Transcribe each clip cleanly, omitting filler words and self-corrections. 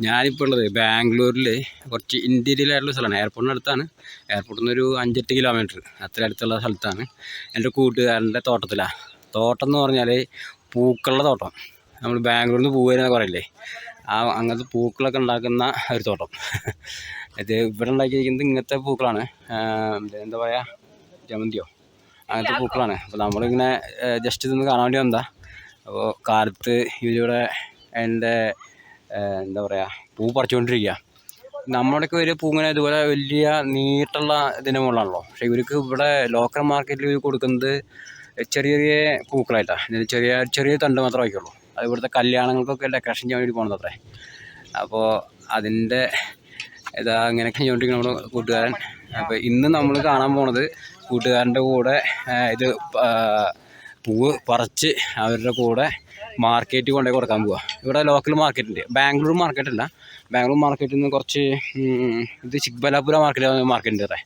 ഞാനിപ്പോൾ ഉള്ളത് ബാംഗ്ലൂരിൽ കുറച്ച് ഇൻറ്റീരിയലായിട്ടുള്ള സ്ഥലമാണ്. എയർപോർട്ടിനടുത്താണ്. എയർപോർട്ടിൽ നിന്നൊരു 5-8 കിലോമീറ്റർ അത്ര അടുത്തുള്ള സ്ഥലത്താണ്. എൻ്റെ കൂട്ടുകാരൻ്റെ തോട്ടത്തിലാണ്. തോട്ടം എന്ന് പറഞ്ഞാൽ പൂക്കളുടെ തോട്ടം. നമ്മൾ ബാംഗ്ലൂരിൽ നിന്ന് പൂവെന്ന് പറയില്ലേ, അങ്ങനത്തെ പൂക്കളൊക്കെ ഉണ്ടാക്കുന്ന ഒരു തോട്ടം. ഇത് ഇവിടെ ഉണ്ടാക്കിയിരിക്കുന്നത് ഇങ്ങനത്തെ പൂക്കളാണ്. എന്താ പറയുക, ജമന്തിയോ അങ്ങനത്തെ പൂക്കളാണ്. അപ്പോൾ നമ്മളിങ്ങനെ ജസ്റ്റ് ഇതൊന്ന് കാണാൻ വേണ്ടി വന്നതാ. അപ്പോൾ കാലത്ത് ഇതിലൂടെ എൻ്റെ എന്താ പറയുക പൂ പറിച്ചുകൊണ്ടിരിക്കുക. നമ്മുടെയൊക്കെ ഒരു പൂ ഇങ്ങനെ ഇതുപോലെ വലിയ നീട്ടുള്ള ഇതിൻ്റെ മുകളിലാണല്ലോ. പക്ഷേ ഇവർക്ക് ഇവിടെ ലോക്കൽ മാർക്കറ്റിൽ ഇവർ കൊടുക്കുന്നത് ചെറിയ ചെറിയ പൂക്കളായിട്ടാണ്. ചെറിയ ചെറിയ തണ്ട് മാത്രമേ വയ്ക്കുള്ളൂ. അത് ഇവിടുത്തെ കല്യാണങ്ങൾക്കൊക്കെ ഡെക്കറേഷൻ ചെയ്യാൻ വേണ്ടി പോകണത് അത്രേ. അപ്പോൾ അതിൻ്റെ ഇങ്ങനെയൊക്കെ ചെയ്തുകൊണ്ടിരിക്കുന്ന നമ്മുടെ കൂട്ടുകാരൻ. അപ്പോൾ ഇന്ന് നമ്മൾ കാണാൻ പോണത് കൂട്ടുകാരൻ്റെ കൂടെ ഇത് പൂവ് പറിച്ച് അവരുടെ കൂടെ മാർക്കറ്റിൽ കൊണ്ടുപോയി കൊടുക്കാൻ പോവുക. ഇവിടെ ലോക്കൽ മാർക്കറ്റുണ്ട്, ബാംഗ്ലൂർ മാർക്കറ്റല്ല. ബാംഗ്ലൂർ മാർക്കറ്റിൽ നിന്ന് കുറച്ച് ഇത് ചിക്ബലാപുര മാർക്കറ്റുണ്ട് അത്രേ.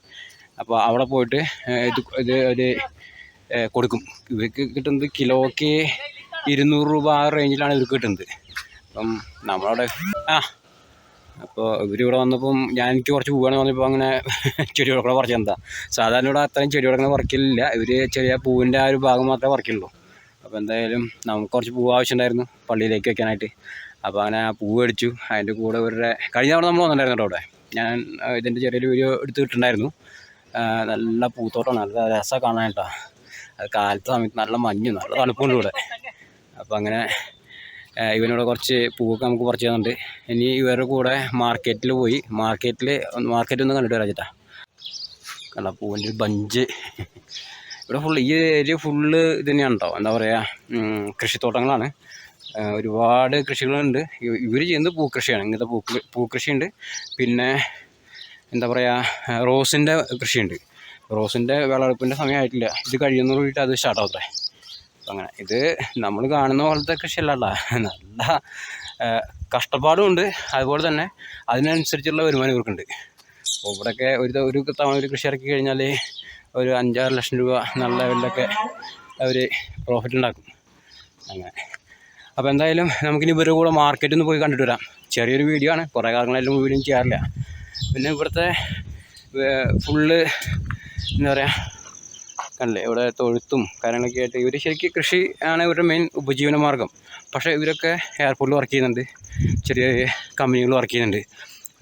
അപ്പോൾ അവിടെ പോയിട്ട് ഇത് കൊടുക്കും. ഇവർക്ക് കിട്ടുന്നത് കിലോയ്ക്ക് 200 രൂപ ആ റേഞ്ചിലാണ് ഇവർക്ക് കിട്ടുന്നത്. അപ്പം നമ്മളവിടെ അപ്പോൾ ഇവരിവിടെ വന്നപ്പം എനിക്ക് കുറച്ച് പൂവാണ് വന്നപ്പോൾ അങ്ങനെ ചെടികളൊക്കെ പറിച്ച് എന്താ സാധാരണ ഇവിടെ അത്രയും ചെടികളൊക്കെ പറിക്കലില്ല. ഇവർ ചെറിയ പൂവിൻ്റെ ആ ഒരു ഭാഗം മാത്രമേ പറിക്കുള്ളൂ. അപ്പോൾ എന്തായാലും നമുക്ക് കുറച്ച് പൂവ് ആവശ്യമുണ്ടായിരുന്നു പള്ളിയിലേക്ക് വെക്കാനായിട്ട്. അപ്പോൾ അങ്ങനെ ആ പൂവ് മേടിച്ചു. അതിൻ്റെ കൂടെ ഇവരുടെ കഴിഞ്ഞ തവണ നമ്മൾ വന്നിട്ടുണ്ടായിരുന്നു കേട്ടോ. അവിടെ ഞാൻ ഇതിൻ്റെ ചെറിയൊരു വീഡിയോ എടുത്ത് കിട്ടുന്നുണ്ടായിരുന്നു. നല്ല പൂത്തോട്ടം, നല്ല രസം കാണാനായിട്ടാണ്. അത് കാലത്തെ സമയത്ത് നല്ല മഞ്ഞും നല്ല തണുപ്പുണ്ട് ഇവിടെ. അപ്പോൾ അങ്ങനെ ഇവനോട് കുറച്ച് പൂവൊക്കെ നമുക്ക് പറിച്ച് തന്നുണ്ട്. ഇനി ഇവരുടെ കൂടെ മാർക്കറ്റിൽ പോയി മാർക്കറ്റ് ഒന്ന് കണ്ടിട്ട് വരാം ചേട്ടാ. കണ്ട പൂവിൻ്റെ ഒരു ബഞ്ച് ഇവിടെ ഫുള്ള്, ഈ ഏരിയ ഫുള്ള് ഇത് തന്നെയാണ് കേട്ടോ. എന്താ പറയുക, കൃഷിത്തോട്ടങ്ങളാണ്. ഒരുപാട് കൃഷികളുണ്ട്. ഇവർ ചെയ്യുന്നത് പൂക്കൃഷിയാണ്. ഇങ്ങനത്തെ പൂക്കൃഷിയുണ്ട്. പിന്നെ എന്താ പറയുക, റോസിൻ്റെ കൃഷിയുണ്ട്. റോസിൻ്റെ വിളവെടുപ്പിൻ്റെ സമയമായിട്ടില്ല. ഇത് കഴിയുന്ന കൂടിയിട്ട് അത് സ്റ്റാർട്ടാവത്രേ. അങ്ങനെ ഇത് നമ്മൾ കാണുന്ന പോലത്തെ കൃഷിയല്ല, നല്ല കഷ്ടപ്പാടും ഉണ്ട്. അതുപോലെ തന്നെ അതിനനുസരിച്ചുള്ള വരുമാനം ഇവർക്കുണ്ട്. അപ്പോൾ ഇവിടെയൊക്കെ ഒരു തവണ ഒരു കൃഷി ഇറക്കി കഴിഞ്ഞാൽ ഒരു 5-6 ലക്ഷം രൂപ നല്ല ലെവലിലൊക്കെ അവർ പ്രോഫിറ്റ് ഉണ്ടാക്കും. അങ്ങനെ അപ്പോൾ എന്തായാലും നമുക്കിനി ഇവരുടെ കൂടെ മാർക്കറ്റിൽ നിന്ന് പോയി കണ്ടിട്ട് വരാം. ചെറിയൊരു വീഡിയോ ആണ്, കുറേ കാലങ്ങളായാലും വീഡിയോ ചെയ്യാറില്ല. പിന്നെ ഇവിടുത്തെ ഫുള്ള് എന്താ പറയുക, കണ്ടില്ലേ ഇവിടെ തൊഴുത്തും കാര്യങ്ങളൊക്കെ ആയിട്ട് ഇവർ ശരിക്കും കൃഷി ആണ് ഇവരുടെ മെയിൻ ഉപജീവന മാർഗ്ഗം. പക്ഷേ ഇവരൊക്കെ എയർപോർട്ടിൽ വർക്ക് ചെയ്യുന്നുണ്ട്, ചെറിയ കമ്പനികൾ വർക്ക് ചെയ്യുന്നുണ്ട്.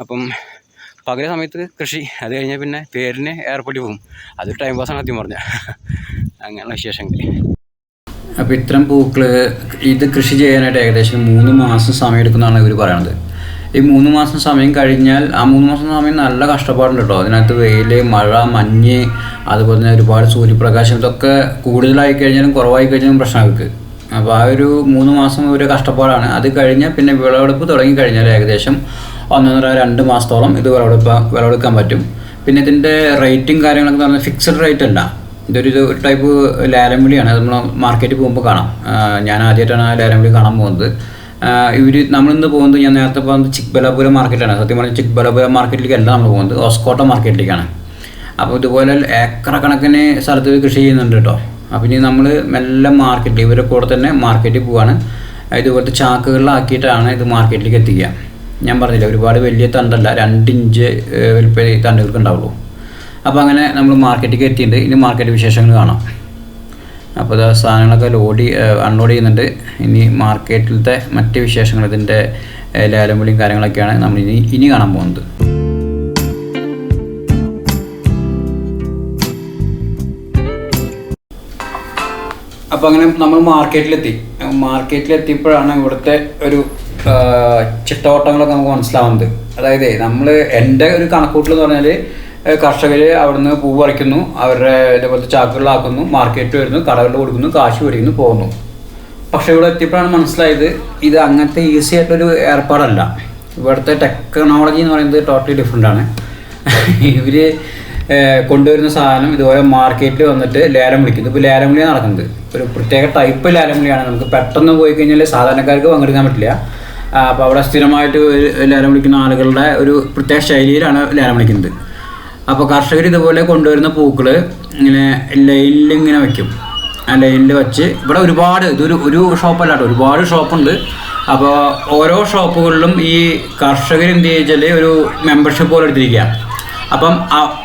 അപ്പം പകൽ സമയത്ത് കൃഷി, അത് കഴിഞ്ഞാൽ പിന്നെ പേരിന് എയർപോർട്ടിൽ പോകും. അതൊരു ടൈം പാസ്സാണ് സത്യം പറഞ്ഞാൽ. അങ്ങനെയുള്ള വിശേഷങ്ങൾ. അപ്പോൾ ഇത്തരം പൂക്കൾ ഇത് കൃഷി ചെയ്യാനായിട്ട് ഏകദേശം 3 മാസം സമയം എടുക്കുന്നതാണ് ഇവർ പറയണത്. ഈ 3 മാസം സമയം കഴിഞ്ഞാൽ ആ 3 മാസം സമയം നല്ല കഷ്ടപ്പാടുണ്ട് കേട്ടോ. അതിനകത്ത് വെയിൽ, മഴ, മഞ്ഞ്, അതുപോലെ തന്നെ ഒരുപാട് സൂര്യപ്രകാശം, ഇതൊക്കെ കൂടുതലായി കഴിഞ്ഞാലും കുറവായി കഴിഞ്ഞാലും പ്രശ്നം അവർക്ക്. അപ്പോൾ ആ ഒരു 3 മാസം ഒരു കഷ്ടപ്പാടാണ്. അത് കഴിഞ്ഞാൽ പിന്നെ വിളവെടുപ്പ് തുടങ്ങി കഴിഞ്ഞാൽ ഏകദേശം 1.5-2 മാസത്തോളം ഇത് വിളവെടുക്കാൻ പറ്റും. പിന്നെ ഇതിൻ്റെ റേറ്റും കാര്യങ്ങളൊക്കെ പറഞ്ഞാൽ ഫിക്സഡ് റേറ്റ് അല്ല. ഇതൊരു ടൈപ്പ് ലേലം വിളിയാണ്. അത് നമ്മൾ മാർക്കറ്റിൽ പോകുമ്പോൾ കാണാം. ഞാൻ ആദ്യമായിട്ടാണ് ആ ലേലം വിളി കാണാൻ പോകുന്നത്. നമ്മളിന്ന് പോകുന്നത്, ഞാൻ നേരത്തെ പോകുന്നത് ചിക്ബലാപുര മാർക്കറ്റാണ്. സത്യം പറഞ്ഞാൽ ചിക്ബലാപുര മാർക്കറ്റിലേക്കല്ല നമ്മൾ പോകുന്നത്, ഓസ്കോട്ട മാർക്കറ്റിലേക്കാണ്. അപ്പോൾ ഇതുപോലെ ഏക്കറ കണക്കിന് സ്ഥലത്ത് കൃഷി ചെയ്യുന്നുണ്ട് കേട്ടോ. അപ്പോൾ ഇനി നമ്മൾ മെല്ലെ മാർക്കറ്റിൽ ഇവരുടെ കൂടെ തന്നെ മാർക്കറ്റിൽ പോവാണ്. ഇതുപോലത്തെ ചാക്കുകളിലാക്കിയിട്ടാണ് ഇത് മാർക്കറ്റിലേക്ക് എത്തിക്കുക. ഞാൻ പറഞ്ഞില്ല, ഒരുപാട് വലിയ തണ്ടല്ല, 2 ഇഞ്ച് വലിപ്പ തണ്ടുകൾക്ക് ഉണ്ടാവുള്ളൂ. അപ്പോൾ അങ്ങനെ നമ്മൾ മാർക്കറ്റിലേക്ക് എത്തിയിട്ടുണ്ട്. ഇനി മാർക്കറ്റ് വിശേഷങ്ങൾ കാണാം. അപ്പോൾ ഇത് സാധനങ്ങളൊക്കെ അൺലോഡ് ചെയ്യുന്നുണ്ട്. ഇനി മാർക്കറ്റിലത്തെ മറ്റ് വിശേഷങ്ങൾ, ഇതിൻ്റെ ലേലം വിളിയും കാര്യങ്ങളൊക്കെയാണ് നമ്മൾ ഇനി കാണാൻ പോകുന്നത്. അപ്പോൾ അങ്ങനെ നമ്മൾ മാർക്കറ്റിലെത്തിയപ്പോഴാണ് ഇവിടുത്തെ ഒരു ചിട്ടവട്ടങ്ങളൊക്കെ നമുക്ക് മനസ്സിലാവുന്നത്. അതായത് എൻ്റെ ഒരു കണക്കൂട്ടൽ എന്ന് പറഞ്ഞാൽ, കർഷകർ അവിടുന്ന് പൂ പറിക്കുന്നു, അവരുടെ ഇതേപോലത്തെ ചാക്കുകളിലാക്കുന്നു, മാർക്കറ്റ് വരുന്നു, കടകളിൽ കൊടുക്കുന്നു, കാശ് മേടിക്കുന്നു, പോകുന്നു. പക്ഷേ ഇവിടെ എത്തിയപ്പോഴാണ് മനസ്സിലായത് ഇത് അങ്ങനത്തെ ഈസി ആയിട്ടൊരു ഏർപ്പാടല്ല. ഇവിടുത്തെ ടെക്നോളജി എന്ന് പറയുന്നത് ടോട്ടലി ഡിഫറെൻ്റ് ആണ്. ഇവർ കൊണ്ടുവരുന്ന സാധനം ഇതുപോലെ മാർക്കറ്റിൽ വന്നിട്ട് ലേലം വിളിക്കുന്നു. ഇപ്പോൾ ലേലം വിളിയാണ് നടക്കുന്നത്. ഒരു പ്രത്യേക ടൈപ്പ് ലേലം വിളിയാണ്. നമുക്ക് പെട്ടെന്ന് പോയി കഴിഞ്ഞാൽ സാധാരണക്കാർക്ക് പങ്കെടുക്കാൻ പറ്റില്ല. അപ്പോൾ അവിടെ സ്ഥിരമായിട്ട് ലേലം വിളിക്കുന്ന ആളുകളുടെ ഒരു പ്രത്യേക ശൈലിയിലാണ് ലേലം വിളിക്കുന്നത്. അപ്പോൾ കർഷകർ ഇതുപോലെ കൊണ്ടുവരുന്ന പൂക്കൾ ഇങ്ങനെ ലൈനിൽ ഇങ്ങനെ വയ്ക്കും. ആ ലൈനിൽ വെച്ച് ഇവിടെ ഒരുപാട്, ഒരു ഷോപ്പല്ല കേട്ടോ, ഒരുപാട് ഷോപ്പുണ്ട്. അപ്പോൾ ഓരോ ഷോപ്പുകളിലും ഈ കർഷകർ എന്ത് ചെയ്യിച്ചാൽ ഒരു മെമ്പർഷിപ്പ് പോലെ എടുത്തിരിക്കുക. അപ്പം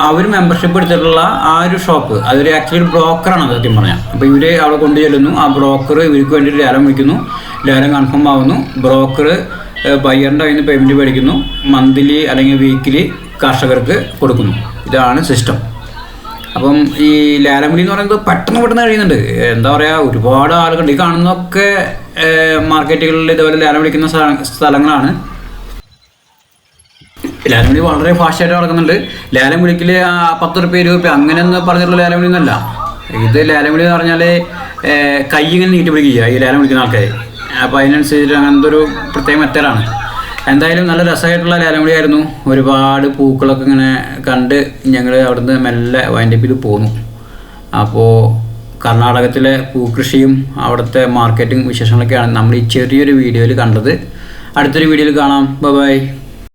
അവർ മെമ്പർഷിപ്പ് എടുത്തിട്ടുള്ള ആ ഒരു ഷോപ്പ് അതൊരു ആക്ച്വലി ഒരു ബ്രോക്കറാണ് സത്യം പറഞ്ഞാൽ. അപ്പോൾ ഇവർ അവിടെ കൊണ്ടു ചെല്ലുന്നു, ആ ബ്രോക്കർ ഇവർക്ക് വേണ്ടിയിട്ട് ലേലം വയ്ക്കുന്നു, ലേലം കൺഫേം ആവുന്നു, ബ്രോക്കർ ബയ്യറിൻ്റെ കയ്യിൽ നിന്ന് പേയ്മെൻറ്റ് മേടിക്കുന്നു, മന്ത്ലി അല്ലെങ്കിൽ വീക്കിലി കർഷകർക്ക് കൊടുക്കുന്നു. ഇതാണ് സിസ്റ്റം. അപ്പം ഈ ലേലം വിളി എന്ന് പറയുന്നത് പെട്ടെന്ന് കഴിയുന്നുണ്ട്. എന്താ പറയുക, ഒരുപാട് ആളുകളുണ്ട്. ഈ കാണുന്നതൊക്കെ മാർക്കറ്റുകളിൽ ഇതുപോലെ ലേലം വിളിക്കുന്ന സ്ഥലങ്ങളാണ്. ലേലം വിളി വളരെ ഫാസ്റ്റായിട്ട് നടക്കുന്നുണ്ട്. ലേലം വിളിക്കൽ 10 റുപ്യ 20 റുപ്യ അങ്ങനെയൊന്നും പറഞ്ഞിട്ടുള്ള ലേലം വിളി ഒന്നുമല്ല. ഇത് ലേലം വിളി എന്ന് പറഞ്ഞാൽ കൈ ഇങ്ങനെ നീട്ടി പിടിക്കുക ഈ ലേലം വിളിക്കുന്ന ആൾക്കാർ. അപ്പോൾ അതിനനുസരിച്ചിട്ട് അങ്ങനത്തെ ഒരു പ്രത്യേക മെത്തേഡാണ്. എന്തായാലും നല്ല രസമായിട്ടുള്ള ലേലം വിളിയായിരുന്നു. ഒരുപാട് പൂക്കളൊക്കെ ഇങ്ങനെ കണ്ട് ഞങ്ങൾ അവിടുന്ന് മെല്ലെ വൈൻഡപ്പ് ചെയ്ത് പോന്നു. അപ്പോൾ കർണാടകത്തിലെ പൂക്കൃഷിയും അവിടുത്തെ മാർക്കറ്റിംഗ് വിശേഷങ്ങളൊക്കെയാണ് നമ്മൾ ഈ ചെറിയൊരു വീഡിയോയിൽ കണ്ടത്. അടുത്തൊരു വീഡിയോയിൽ കാണാം. ബൈ.